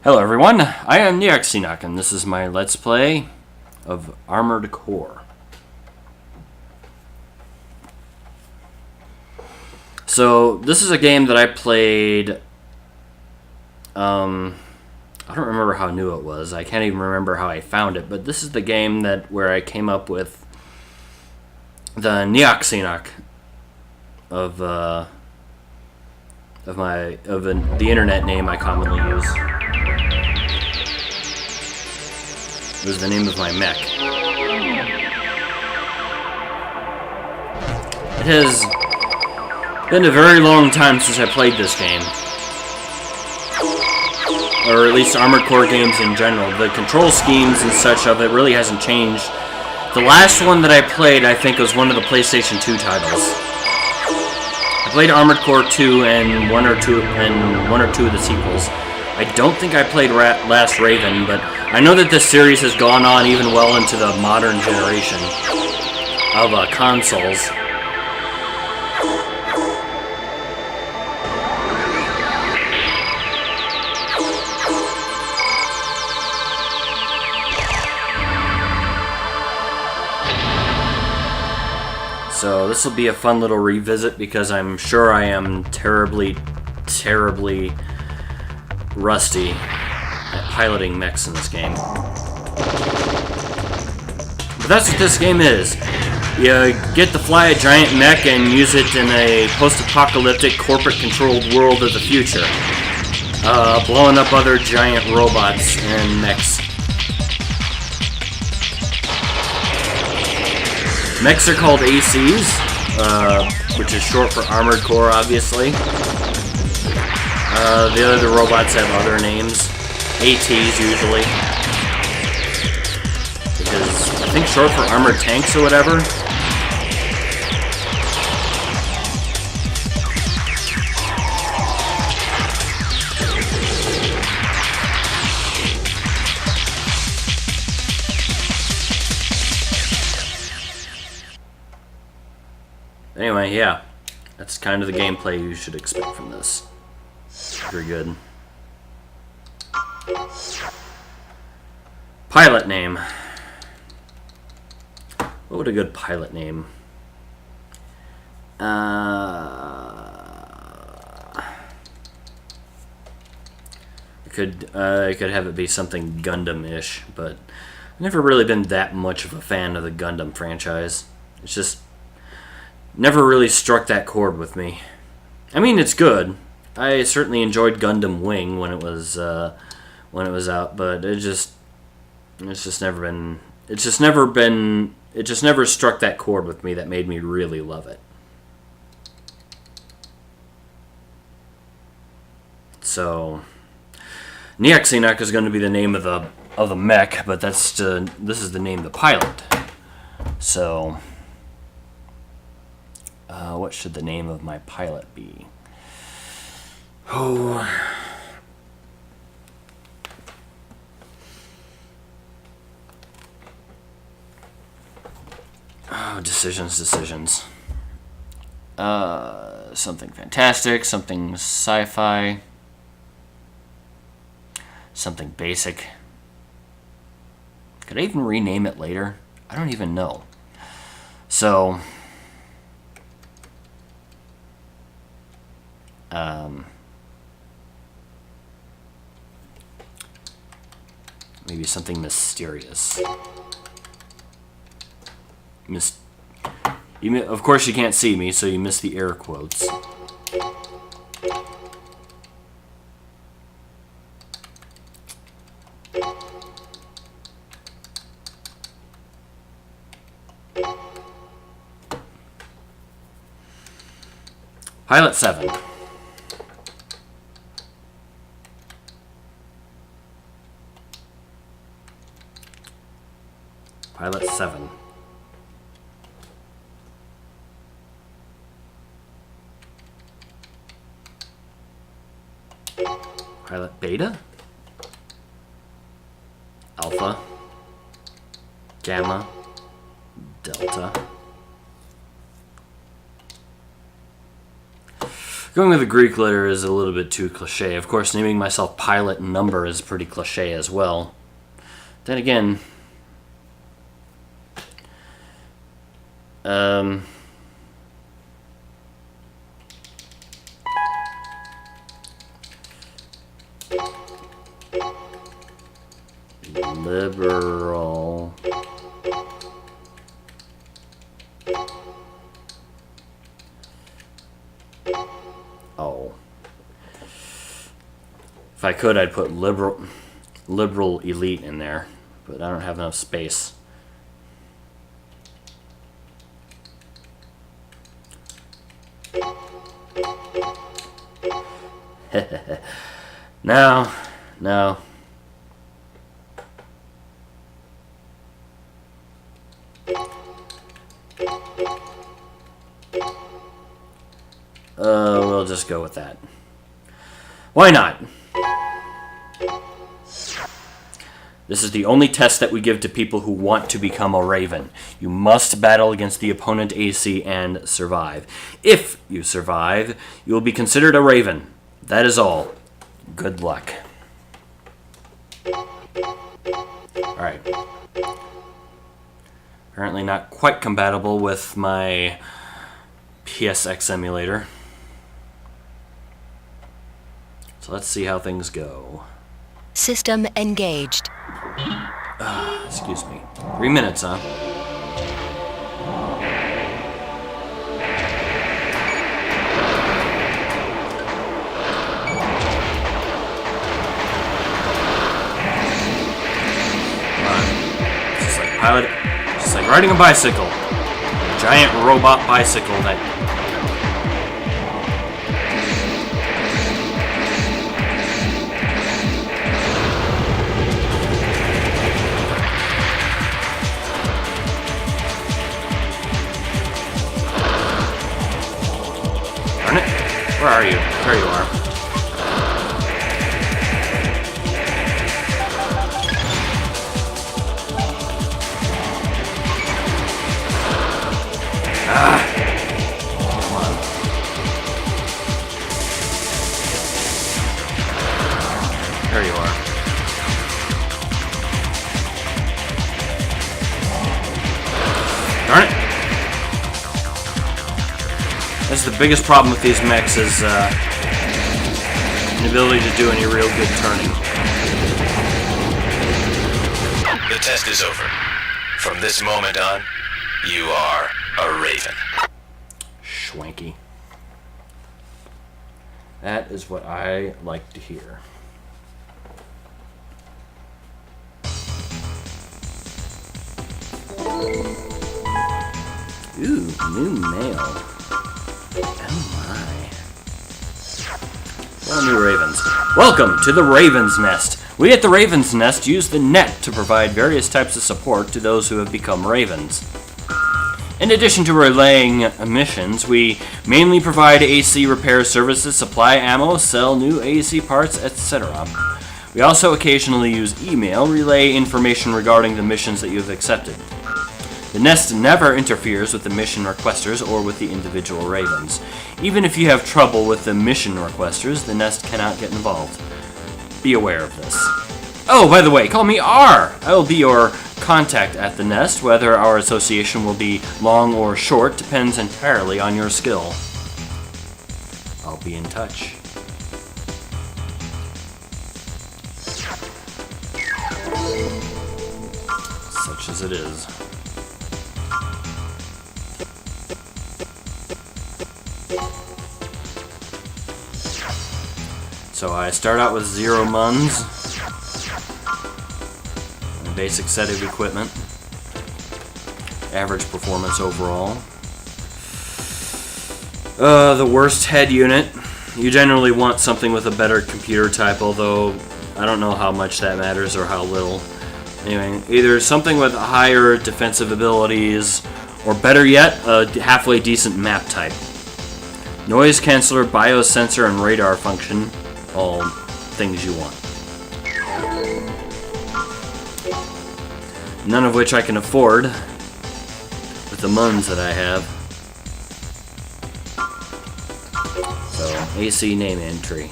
Hello everyone, I am Econo-Mech and this is my Let's Play of Armored Core. So, this is a game that I played, I don't remember how new it was, I can't even remember how I found it, but this is the game where I came up with the Econo-Mech of the internet name I commonly use. It was the name of my mech. It has been a very long time since I played this game. Or at least Armored Core games in general. The control schemes and such of it really hasn't changed. The last one that I played, I think, was one of the PlayStation 2 titles. I played Armored Core 2 and one or two of the sequels. I don't think I played Last Raven, but I know that this series has gone on even well into the modern generation of consoles. So this will be a fun little revisit because I'm sure I am terribly rusty at piloting mechs in this game. But that's what this game is. You get to fly a giant mech and use it in a post-apocalyptic, corporate-controlled world of the future. Blowing up other giant robots and mechs. Mechs are called ACs, which is short for Armored Core, obviously. The other robots have other names. ATs, usually. Which is, I think, short for Armored Tanks or whatever. Anyway, yeah. That's kind of the gameplay you should expect from this. Very good. Pilot name. What would a good pilot name? I could have it be something Gundam-ish, but I've never really been that much of a fan of the Gundam franchise. It's just never really struck that chord with me. I mean, it's good. I certainly enjoyed Gundam Wing when it was out, but it just never struck that chord with me that made me really love it. So, Econo-Mech is going to be the name of the mech, but this is the name of the pilot. So, what should the name of my pilot be? Oh, decisions. Something fantastic, something sci-fi, something basic. Could I even rename it later? I don't even know. So, maybe something mysterious. Of course you can't see me, so you miss the air quotes. Pilot 7. Pilot 7. Pilot Beta? Alpha? Gamma? Delta? Going with a Greek letter is a little bit too cliche. Of course, naming myself Pilot and Number is pretty cliche as well. Then again, liberal. Oh. If I could, I'd put liberal elite in there, but I don't have enough space. No. We'll just go with that. Why not? This is the only test that we give to people who want to become a Raven. You must battle against the opponent AC and survive. If you survive, you will be considered a Raven. That is all. Good luck. Alright. Apparently not quite compatible with my PSX emulator. So let's see how things go. System engaged. Excuse me. 3 minutes, huh? It's just like it's just like riding a bicycle. A giant robot bicycle that... Where are you? There you are. Come on. There you are. Darn it. That's the biggest problem with these mechs is inability to do any real good turning. The test is over. From this moment on, you are a Raven. Schwanky. That is what I like to hear. Ooh, new mail. Oh my. Well, new Ravens. Welcome to the Raven's Nest. We at the Raven's Nest use the net to provide various types of support to those who have become Ravens. In addition to relaying missions, we mainly provide AC repair services, supply ammo, sell new AC parts, etc. We also occasionally use email, relay information regarding the missions that you have accepted. The Nest never interferes with the mission requesters or with the individual Ravens. Even if you have trouble with the mission requesters, the Nest cannot get involved. Be aware of this. Oh, by the way, call me R! I will be your contact at the Nest. Whether our association will be long or short depends entirely on your skill. I'll be in touch. Such as it is. So I start out with 0 muns, a basic set of equipment, average performance overall. The worst head unit. You generally want something with a better computer type, although I don't know how much that matters or how little. Anyway, either something with higher defensive abilities, or better yet, a halfway decent map type. Noise canceller, biosensor, and radar function. All things you want. None of which I can afford with the muns that I have. So, AC name entry.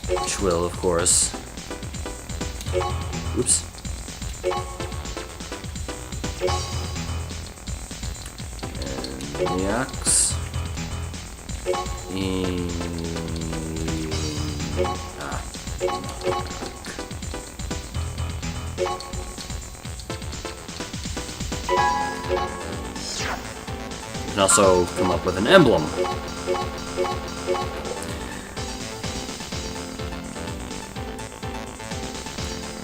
Which will, of course... Oops. And Yaks. You can also come up with an emblem.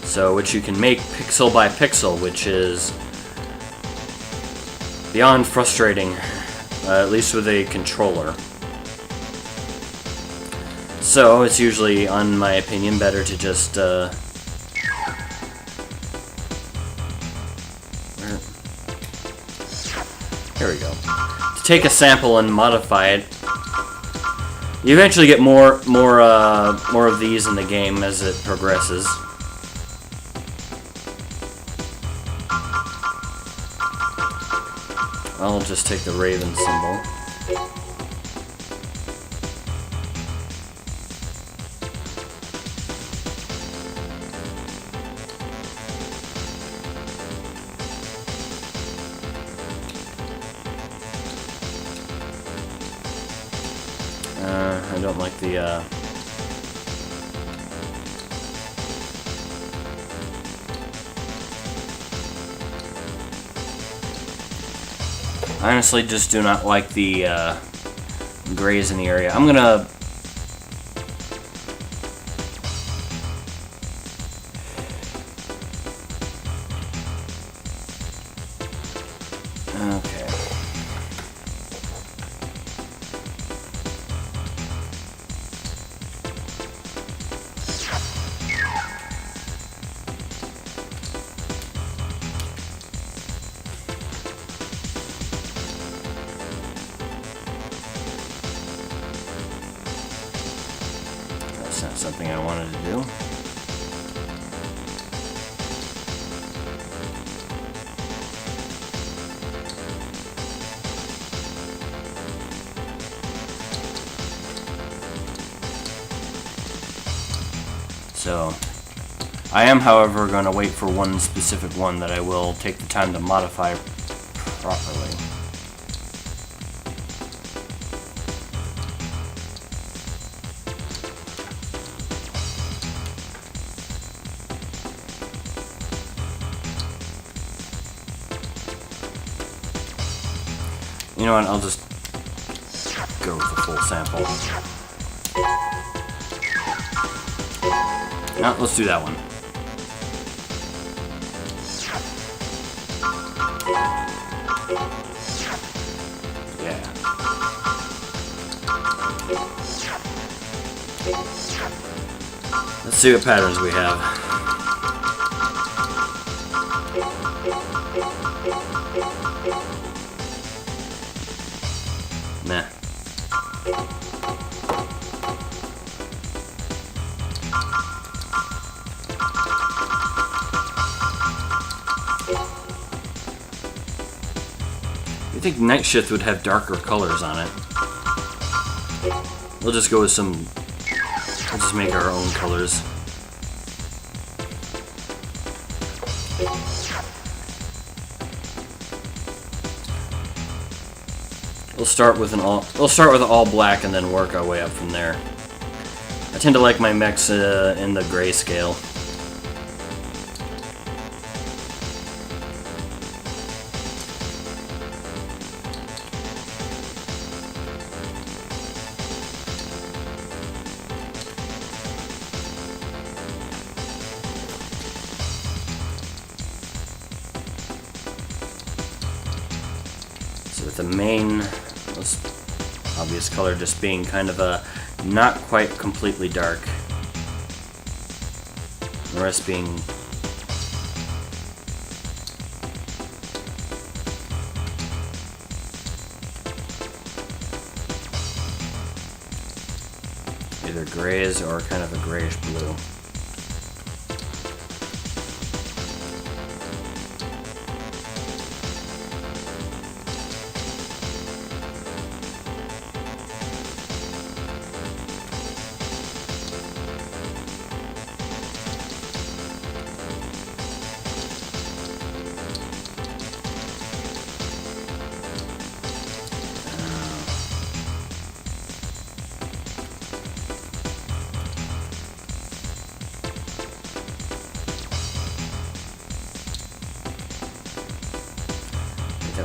So, which you can make pixel by pixel, which is beyond frustrating, at least with a controller. So, it's usually, in my opinion, better to just, here we go. To take a sample and modify it. You eventually get more of these in the game as it progresses. I'll just take the raven symbol. I don't like the, I honestly just do not like the, grays in the area. I'm gonna... Okay. That's not something I wanted to do. So, I am, however, going to wait for one specific one that I will take the time to modify properly. You know what, I'll just go with the full sample. No, let's do that one. Yeah. Let's see what patterns we have. Nah. I think Night Shift would have darker colors on it. We'll just go with some... We'll just make our own colors. We'll start with all black and then work our way up from there. I tend to like my mechs in the grayscale. So with the main, most obvious color just being kind of a not quite completely dark. The rest being either grays or kind of a grayish blue.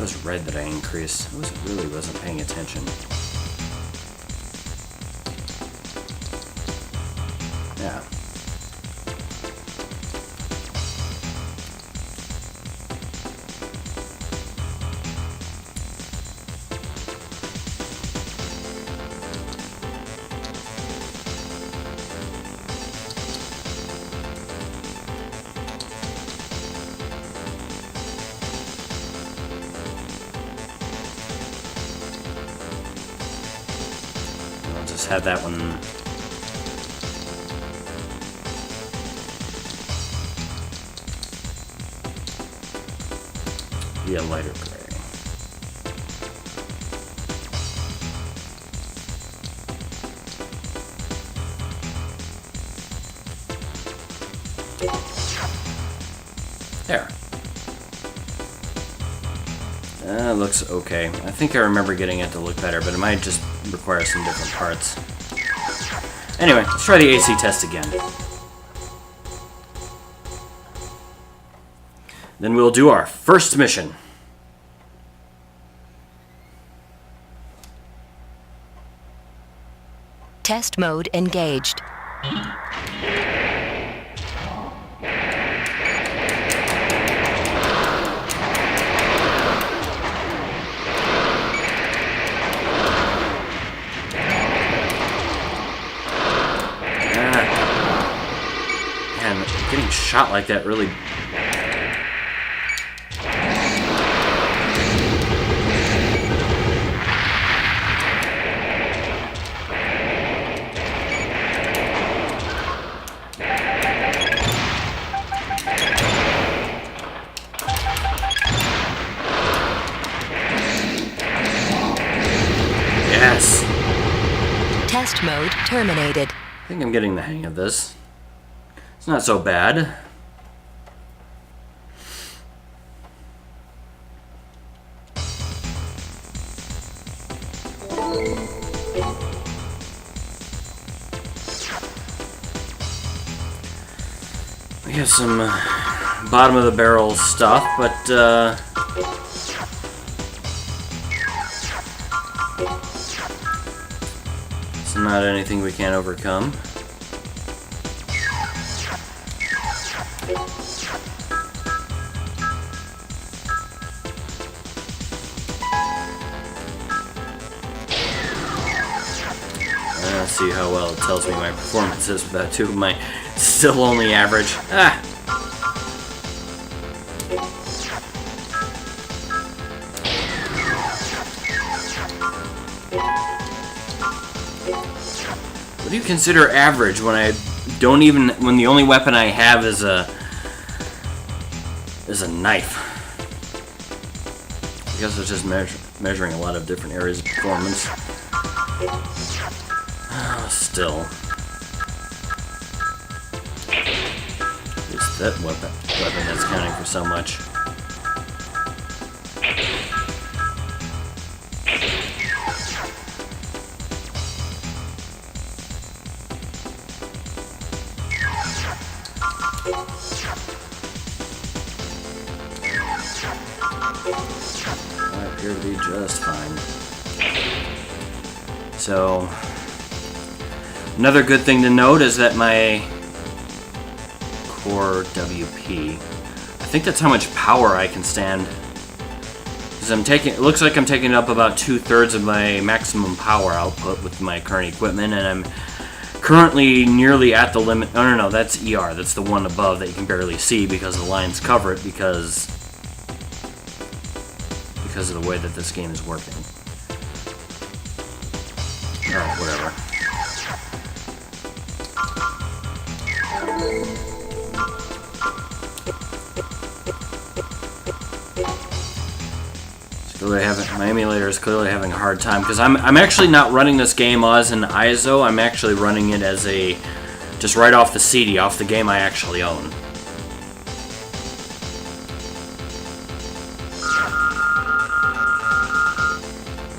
That was red that I increased. I really wasn't paying attention. Yeah. I'll just have that one. Be a lighter gray. There. That looks okay. I think I remember getting it to look better, but it might just require some different parts. Anyway, let's try the AC test again. Then we'll do our first mission. Test mode engaged. Man, getting shot like that really... Yes! Test mode terminated. I think I'm getting the hang of this. It's not so bad. We have some bottom of the barrel stuff, but it's not anything we can't overcome. Let's see how well it tells me my performance is with that too. My still only average. Ah! What do you consider average when I don't even, when the only weapon I have is a knife? I guess it's just measuring a lot of different areas of performance. Still. It's that weapon that's counting for so much. I appear to be just fine. So, another good thing to note is that my core WP, I think that's how much power I can stand. Because it looks like I'm taking up about 2/3 of my maximum power output with my current equipment, and I'm currently nearly at the limit. Oh, no, that's ER. That's the one above that you can barely see because the lines cover it because of the way that this game is working. Alright, whatever. My emulator is clearly having a hard time because I'm actually not running this game as an ISO. I'm actually running it as just right off the CD, off the game I actually own.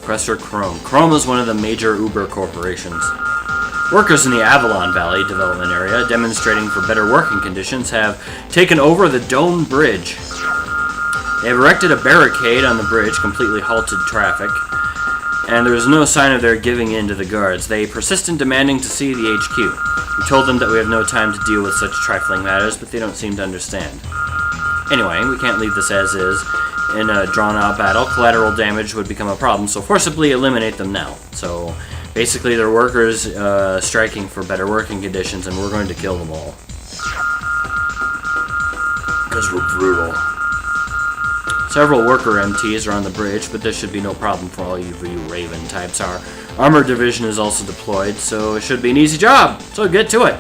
Professor Chrome. Chrome is one of the major Uber corporations. Workers in the Avalon Valley development area, demonstrating for better working conditions, have taken over the Dome Bridge. They have erected a barricade on the bridge, completely halted traffic, and there is no sign of their giving in to the guards. They persist in demanding to see the HQ. We told them that we have no time to deal with such trifling matters, but they don't seem to understand. Anyway, we can't leave this as is. In a drawn-out battle, collateral damage would become a problem, so forcibly eliminate them now. So, basically, they're workers striking for better working conditions, and we're going to kill them all. Because we're brutal. Several worker MTs are on the bridge, but this should be no problem for all you Raven types. Our armor division is also deployed, so it should be an easy job. So get to it.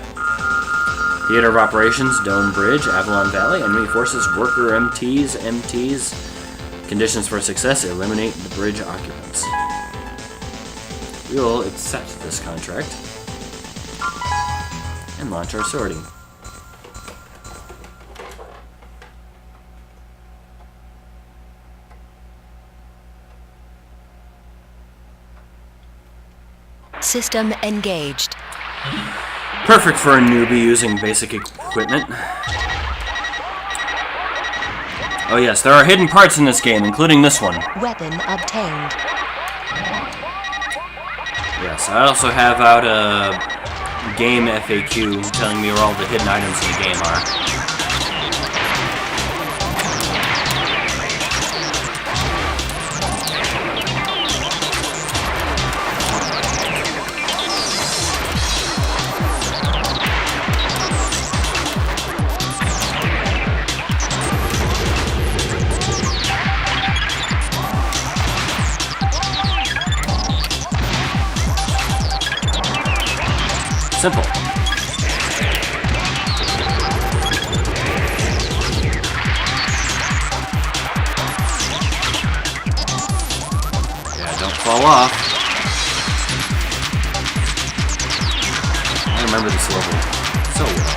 Theater of Operations, Dome Bridge, Avalon Valley, enemy forces, worker MTs. Conditions for success: eliminate the bridge occupants. We will accept this contract and launch our sorting. System engaged. Perfect for a newbie using basic equipment. Oh yes, there are hidden parts in this game, including this one. Weapon obtained. Yes, I also have out a game FAQ telling me where all the hidden items in the game are. Simple. Yeah, don't fall off. I remember this level so well.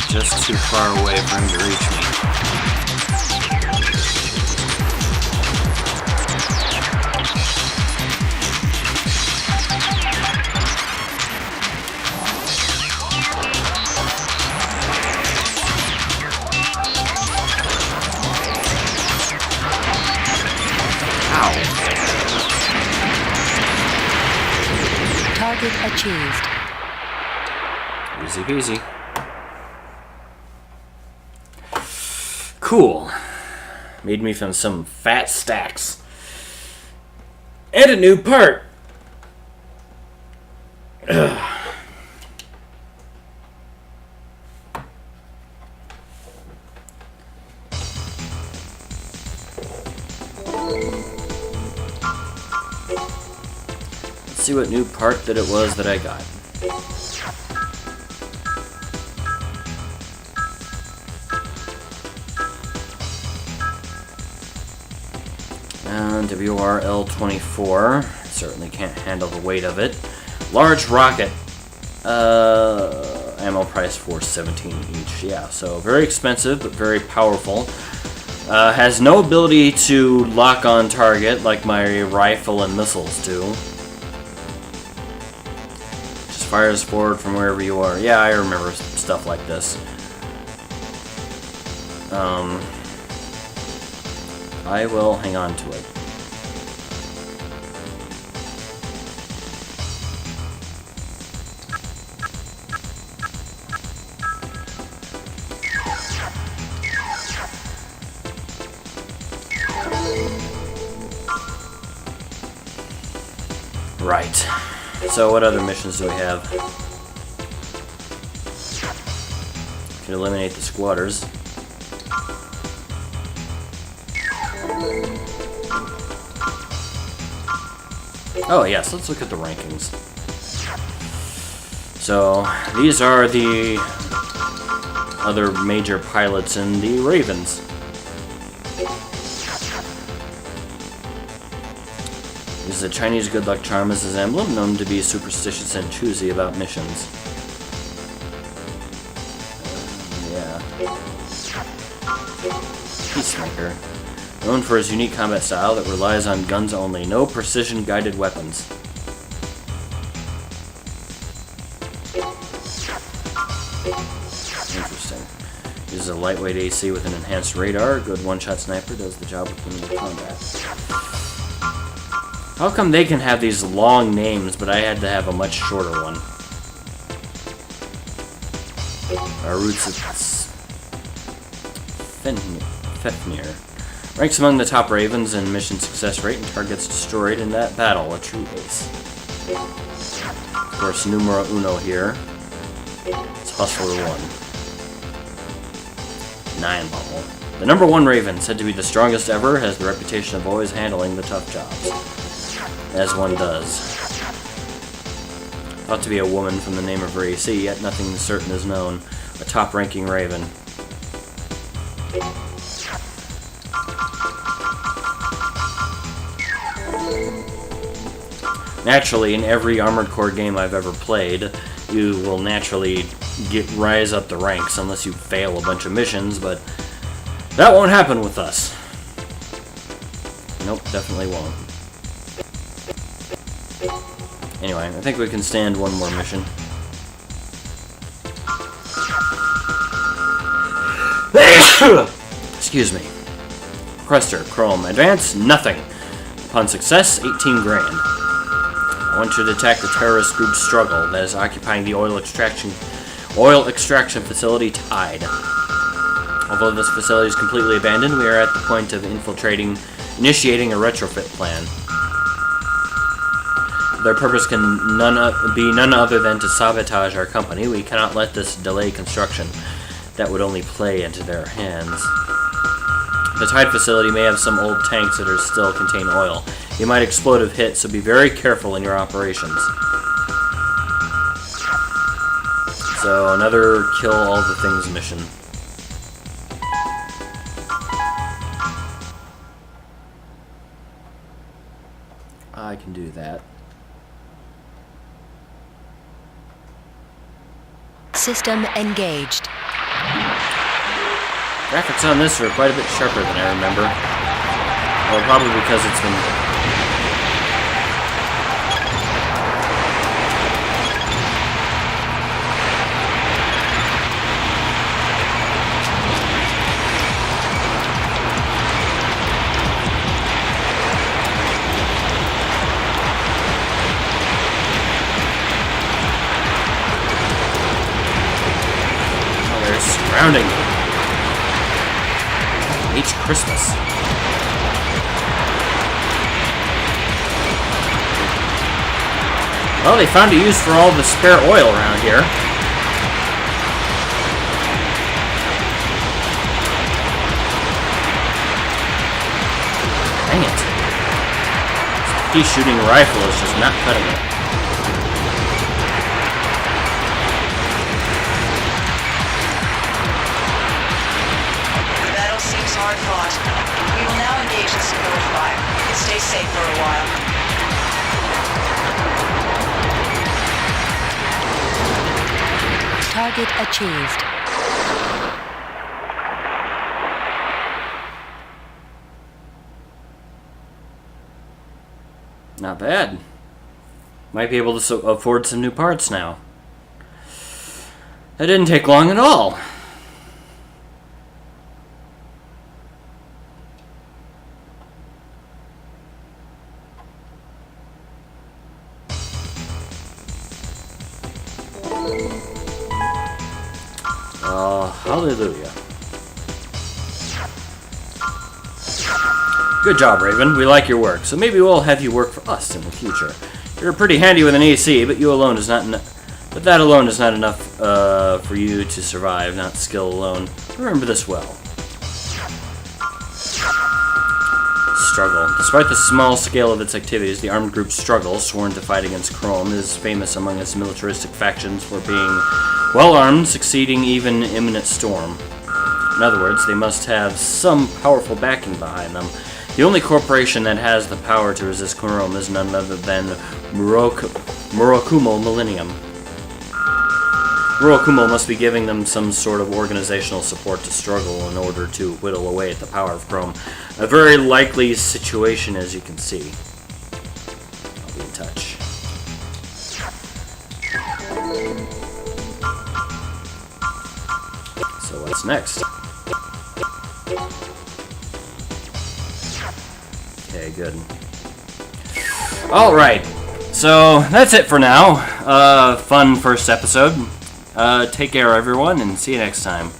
Just too far away for him to reach me. Target achieved. Easy peasy. Cool. Made me from some fat stacks. And a new part. Ugh. Let's see what new part that it was that I got. And WRL-24, certainly can't handle the weight of it. Large rocket, ammo price $4.17 each. Yeah, so very expensive but very powerful. Has no ability to lock on target like my rifle and missiles do. Just fires forward from wherever you are. Yeah, I remember stuff like this. I will hang on to it. Right. So what other missions do we have? Can eliminate the squatters. Oh yes, let's look at the rankings. So these are the other major pilots in the Ravens. This is a Chinese good luck charm as his emblem, known to be superstitious and choosy about missions. Yeah. Peacemaker. Known for his unique combat style that relies on guns only, no precision guided weapons. is a lightweight AC with an enhanced radar. A good one-shot sniper does the job with limited combat. How come they can have these long names, but I had to have a much shorter one? Our roots is Fefnir. Ranks among the top Ravens in mission success rate and targets destroyed in that battle. A true ace. Of course, numero uno here. It's Hustler 1. 9 ball. The number 1 Raven, said to be the strongest ever, has the reputation of always handling the tough jobs. As one does. Thought to be a woman from the name of her AC, yet nothing certain is known. A top-ranking Raven. Naturally, in every Armored Core game I've ever played, you will naturally rise up the ranks unless you fail a bunch of missions, but that won't happen with us. Nope, definitely won't. Anyway, I think we can stand one more mission. Excuse me. Requester, Chrome. Advance, nothing. Upon success, 18 grand. I want you to attack the terrorist group Struggle that is occupying the oil extraction facility Tide. Although this facility is completely abandoned, we are at the point of initiating a retrofit plan. Their purpose can be none other than to sabotage our company. We cannot let this delay construction. That would only play into their hands. The Tide facility may have some old tanks that still contain oil. They might explode if hit, so be very careful in your operations. So, another kill all the things mission. I can do that. System engaged. Graphics on this are quite a bit sharper than I remember. Well, probably because it's been... Oh, they're surrounding me. Each Christmas. Well, they found a use for all the spare oil around here. Dang it. This pea-shooting rifle is just not cutting it. Hard fought. We will now engage in support fire. Stay safe for a while. Target achieved. Not bad. Might be able to afford some new parts now. That didn't take long at all. Hallelujah. Good job, Raven. We like your work, so maybe we'll have you work for us in the future. You're pretty handy with an AC, but that alone is not enough for you to survive, not skill alone. Remember this well. Struggle. Despite the small scale of its activities, the armed group Struggle, sworn to fight against Chrome, is famous among its militaristic factions for being well-armed, succeeding even imminent storm. In other words, they must have some powerful backing behind them. The only corporation that has the power to resist Chrome is none other than Murakumo Millennium. Murakumo must be giving them some sort of organizational support to struggle in order to whittle away at the power of Chrome. A very likely situation, as you can see. I'll be in touch. So what What's next? Okay, good. Alright, so that's it for now. Fun first episode. Take care, everyone, and see you next time.